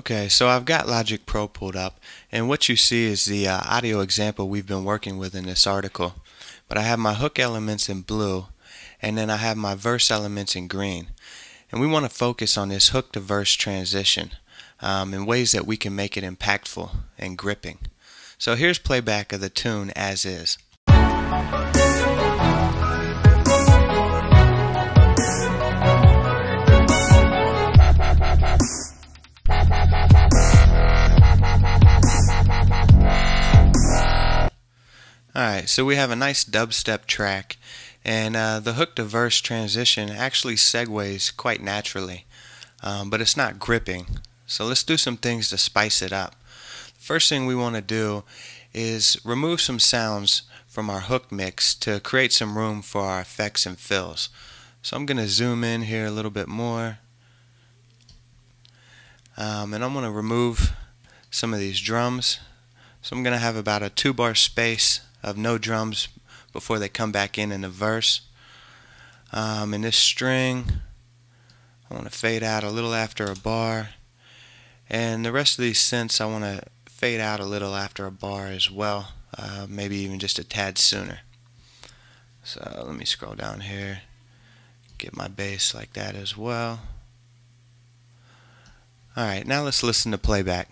Okay, so I've got Logic Pro pulled up, and what you see is the audio example we've been working with in this article. But I have my hook elements in blue, and then I have my verse elements in green. And we want to focus on this hook to verse transition in ways that we can make it impactful and gripping. So here's playback of the tune as is. Alright, so we have a nice dubstep track, and the hook to verse transition actually segues quite naturally, but it's not gripping. So let's do some things to spice it up. First thing we want to do is remove some sounds from our hook mix to create some room for our effects and fills. So I'm going to zoom in here a little bit more, and I'm going to remove some of these drums. So I'm going to have about a 2-bar space of no drums before they come back in the verse. In this string, I want to fade out a little after a bar, and the rest of these synths I want to fade out a little after a bar as well, maybe even just a tad sooner. So let me scroll down here, get my bass like that as well. Alright, now let's listen to playback.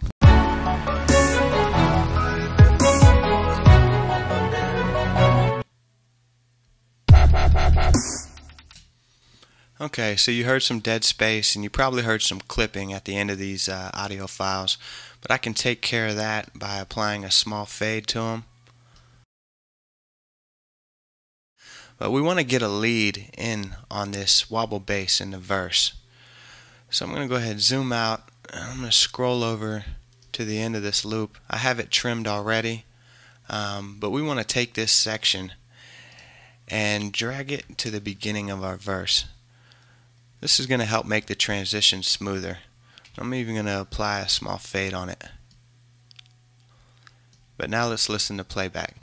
Okay, so you heard some dead space, and you probably heard some clipping at the end of these audio files, but I can take care of that by applying a small fade to them. But we want to get a lead in on this wobble bass in the verse. So I'm going to go ahead and zoom out, and I'm going to scroll over to the end of this loop. I have it trimmed already, but we want to take this section and drag it to the beginning of our verse. This is going to help make the transition smoother. I'm even going to apply a small fade on it. But now let's listen to playback.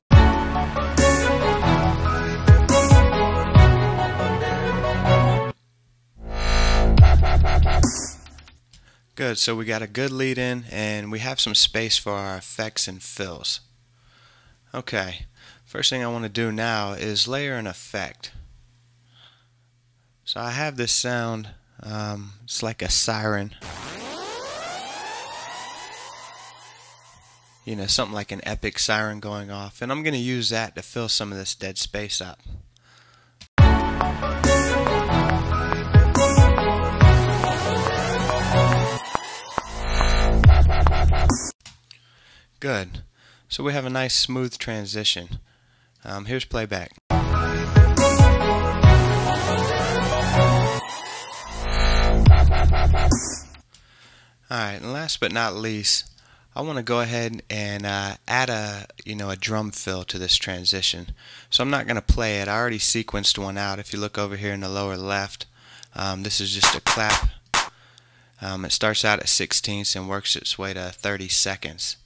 Good, so we got a good lead in, and we have some space for our effects and fills. Okay, first thing I want to do now is layer an effect. So I have this sound, it's like a siren. You know, something like an epic siren going off, and I'm going to use that to fill some of this dead space up. Good. So we have a nice smooth transition. Here's playback. Alright, and last but not least, I want to go ahead and add a drum fill to this transition. So I'm not going to play it. I already sequenced one out. If you look over here in the lower left, this is just a clap. It starts out at 16ths and works its way to 30 seconds.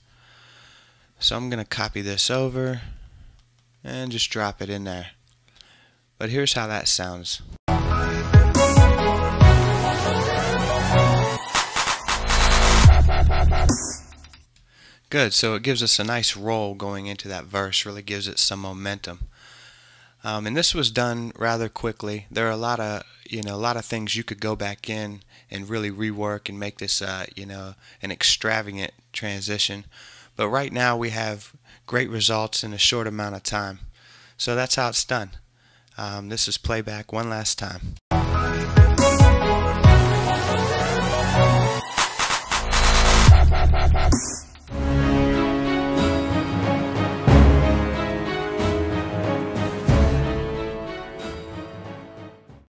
So I'm going to copy this over and just drop it in there. But here's how that sounds. Good, so it gives us a nice roll going into that verse, really gives it some momentum. And this was done rather quickly. There are a lot of things you could go back in and really rework and make this an extravagant transition. But right now we have great results in a short amount of time. So that's how it's done. This is playback one last time.